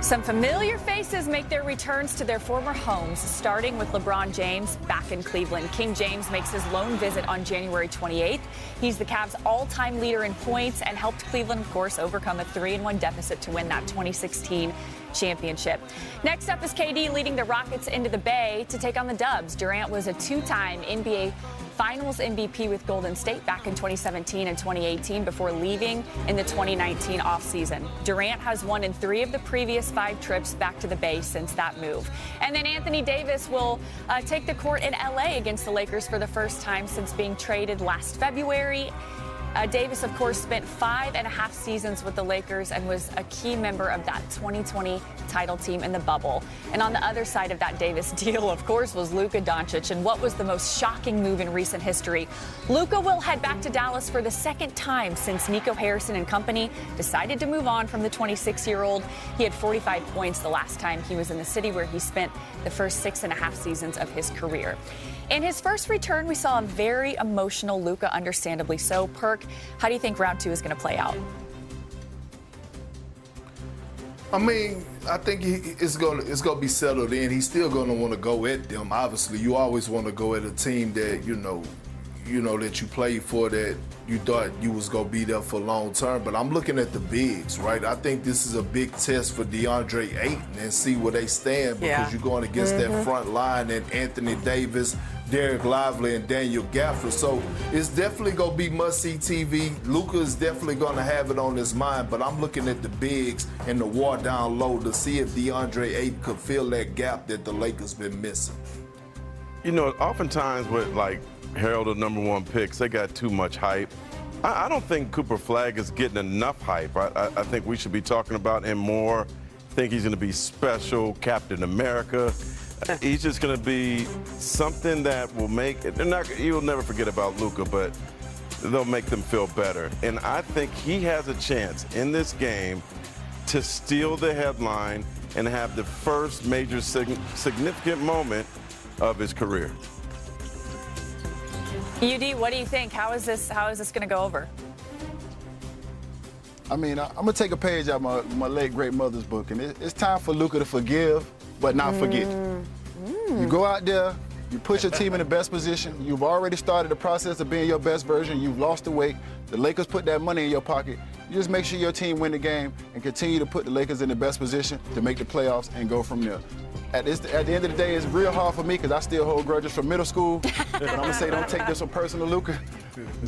Some familiar faces make their returns to their former homes, starting with LeBron James back in Cleveland. King James makes his lone visit on January 28th. He's the Cavs' all-time leader in points and helped Cleveland, of course, overcome a 3-1 deficit to win that 2016 championship. Next up is KD leading the Rockets into the Bay to take on the Dubs. Durant was a two-time NBA Finals MVP with Golden State back in 2017 and 2018 before leaving in the 2019 offseason. Durant has won in 3 of the previous 5 trips back to the Bay since that move. And then Anthony Davis will take the court in LA against the Lakers for the first time since being traded last February. Davis, of course, spent 5.5 seasons with the Lakers and was a key member of that 2020 title team in the bubble. And on the other side of that Davis deal, of course, was Luka Doncic. And what was the most shocking move in recent history? Luka will head back to Dallas for the second time since Nico Harrison and company decided to move on from the 26-year-old. He had 45 points the last time he was in the city, where he spent the first 6.5 seasons of his career. In his first return, we saw a very emotional Luka, understandably so. Perk, how do you think round 2 is going to play out? I mean, I think it's going to be settled in. He's still going to want to go at them. Obviously, you always want to go at a team that you know that you played for, that you thought you was going to be there for long term. But I'm looking at the bigs, right? I think this is a big test for DeAndre Ayton and see where they stand, because you're going against that front line and Anthony Davis, Derek Lively, and Daniel Gafford. So it's definitely going to be must-see TV. Luka is definitely going to have it on his mind, but I'm looking at the bigs and the war down low to see if DeAndre Ayton could fill that gap that the Lakers been missing. You know, oftentimes with, like, heralded #1 picks, they got too much hype. I don't think Cooper Flagg is getting enough hype. I think we should be talking about him more. I think he's going to be special, Captain America. He's just going to be something that will make it. You'll never forget about Luka, but they'll make them feel better. And I think he has a chance in this game to steal the headline and have the first major significant moment of his career. UD, what do you think? How is this going to go over? I mean, I'm going to take a page out of my late great mother's book, and it's time for Luka to forgive but not forget. You go out there, you put your team in the best position. You've already started the process of being your best version. You've lost the weight. The Lakers put that money in your pocket. You just make sure your team win the game and continue to put the Lakers in the best position to make the playoffs and go from there. At the end of the day, it's real hard for me because I still hold grudges from middle school. But I'm going to say, don't take this one personal, Luka.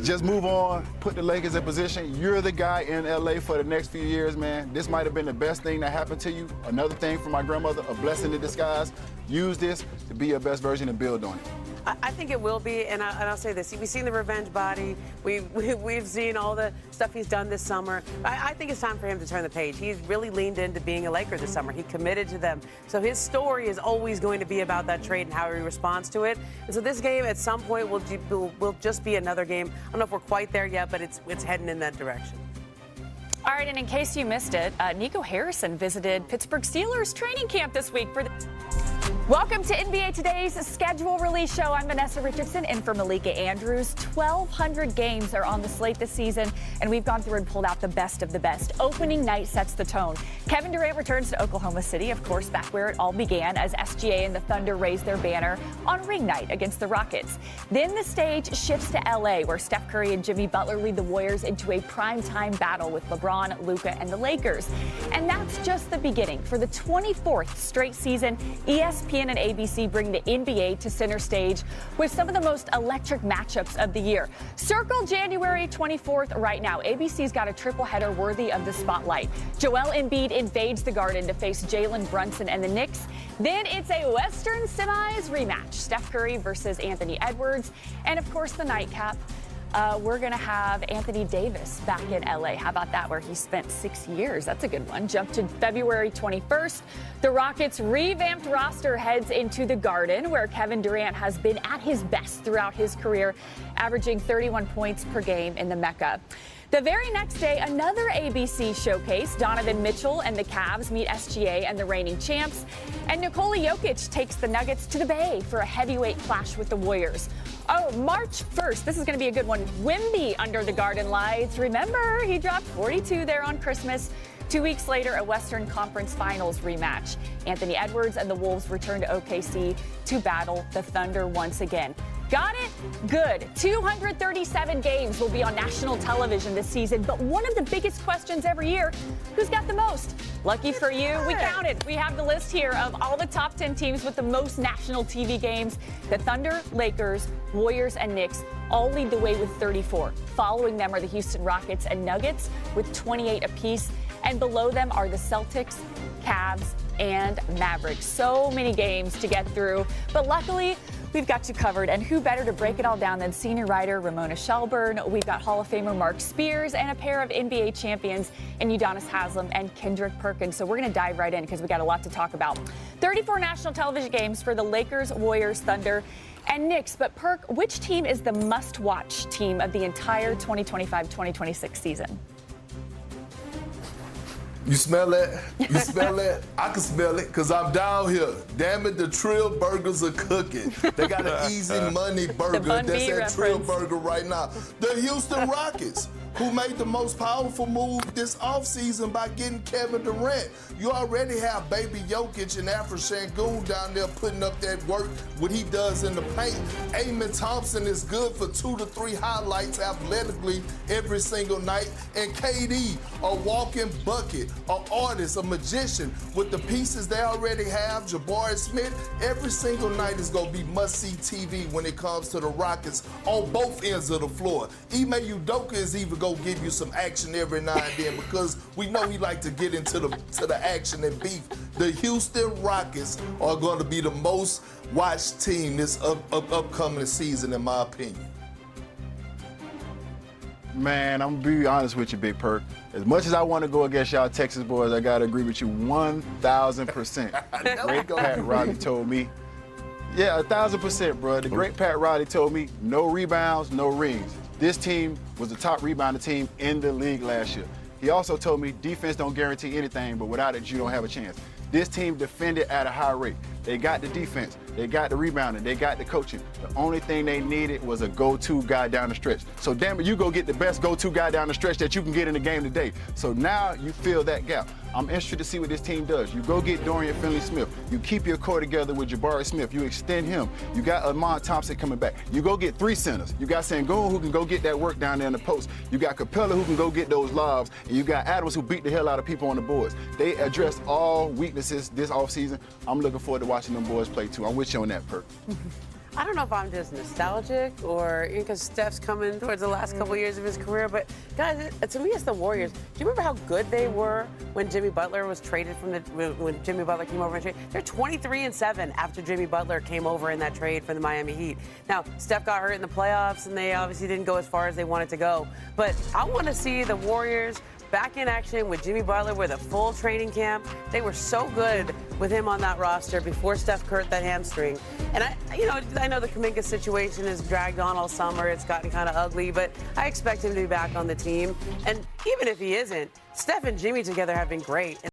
Just move on, put the Lakers in position. You're the guy in LA for the next few years, man. This might have been the best thing that happened to you. Another thing from my grandmother, a blessing in disguise. Use this to be your best version and build on it. I think it will be, and I'll say this. We've seen the revenge body. We've seen all the stuff he's done this summer. I think it's time for him to turn the page. He's really leaned into being a Laker this summer. He committed to them. So his story is always going to be about that trade and how he responds to it. And so this game at some point will just be another game. I don't know if we're quite there yet, but it's heading in that direction. All right, and in case you missed it, Nico Harrison visited Pittsburgh Steelers training camp this week for the... Welcome to NBA Today's schedule release show. I'm Vanessa Richardson in for Malika Andrews. 1,200 games are on the slate this season, and we've gone through and pulled out the best of the best. Opening night sets the tone. Kevin Durant returns to Oklahoma City, of course, back where it all began, as SGA and the Thunder raise their banner on ring night against the Rockets. Then the stage shifts to L.A., where Steph Curry and Jimmy Butler lead the Warriors into a primetime battle with LeBron, Luka, and the Lakers. And that's just the beginning. For the 24th straight season, ESPN and ABC bring the NBA to center stage with some of the most electric matchups of the year. Circle January 24th right now. ABC's got a triple header worthy of the spotlight. Joel Embiid invades the Garden to face Jalen Brunson and the Knicks. Then it's a Western Semis rematch. Steph Curry versus Anthony Edwards. And, of course, the nightcap. We're going to have Anthony Davis back in L.A. How about that, where he spent 6 years? That's a good one. Jump to February 21st. The Rockets' revamped roster heads into the Garden, where Kevin Durant has been at his best throughout his career, averaging 31 points per game in the Mecca. The very next day, another ABC showcase. Donovan Mitchell and the Cavs meet SGA and the reigning champs. And Nikola Jokic takes the Nuggets to the Bay for a heavyweight clash with the Warriors. Oh, March 1st, this is going to be a good one. Wemby under the Garden lights. Remember, he dropped 42 there on Christmas. 2 weeks later, a Western Conference Finals rematch. Anthony Edwards and the Wolves return to OKC to battle the Thunder once again. Got it? Good. 237 games will be on national television this season, but one of the biggest questions every year, who's got the most? Lucky for you, we counted. We have the list here of all the top 10 teams with the most national TV games. The Thunder, Lakers, Warriors, and Knicks all lead the way with 34. Following them are the Houston Rockets and Nuggets with 28 apiece, and below them are the Celtics, Cavs, and Mavericks. So many games to get through, but luckily, we've got you covered, and who better to break it all down than senior writer Ramona Shelburne. We've got Hall of Famer Mark Spears and a pair of NBA champions in Udonis Haslem and Kendrick Perkins. So we're going to dive right in because we got a lot to talk about. 34 national television games for the Lakers, Warriors, Thunder, and Knicks. But Perk, which team is the must-watch team of the entire 2025-2026 season? You smell that? You smell that? I can smell it because I'm down here. Damn it, the Trill Burgers are cooking. They got an easy money burger. That's at Trill Burger right now. The Houston Rockets, who made the most powerful move this offseason by getting Kevin Durant. You already have Baby Jokic and Afro Şengün down there putting up that work, what he does in the paint. Amen Thompson is good for 2 to 3 highlights athletically every single night. And KD, a walking bucket, an artist, a magician, with the pieces they already have, Jabari Smith, every single night is going to be must-see TV when it comes to the Rockets on both ends of the floor. Ime Udoka is even going to give you some action every now and then because we know he like to get into the action and beef. The Houston Rockets are going to be the most watched team this upcoming season, in my opinion. Man, I'm going to be honest with you, Big Perk. As much as I want to go against y'all Texas boys, I got to agree with you 1,000%. The great Pat Riley told me. Yeah, 1,000%, bro. The great Pat Riley told me no rebounds, no rings. This team was the top rebounder team in the league last year. He also told me defense don't guarantee anything, but without it, you don't have a chance. This team defended at a high rate. They got the defense, they got the rebounding, they got the coaching. The only thing they needed was a go-to guy down the stretch. So damn it, you go get the best go-to guy down the stretch that you can get in the game today. So now you fill that gap. I'm interested to see what this team does. You go get Dorian Finney-Smith. You keep your core together with Jabari Smith. You extend him. You got Lamar Thompson coming back. You go get 3 centers. You got Şengün who can go get that work down there in the post. You got Capella who can go get those lobs. And you got Adams who beat the hell out of people on the boards. They addressed all weaknesses this offseason. I'm looking forward to watching them boys play too. I'm with you on that, Perk. I don't know if I'm just nostalgic or because Steph's coming towards the last couple years of his career, but guys, to me, it's the Warriors. Do you remember how good they were when Jimmy Butler was traded when Jimmy Butler came over and traded? They're 23-7 after Jimmy Butler came over in that trade from the Miami Heat. Now, Steph got hurt in the playoffs, and they obviously didn't go as far as they wanted to go. But I want to see the Warriors back in action with Jimmy Butler with a full training camp. They were so good with him on that roster before Steph hurt that hamstring. And I know the Kuminga situation has dragged on all summer. It's gotten kind of ugly, but I expect him to be back on the team. And even if he isn't, Steph and Jimmy together have been great.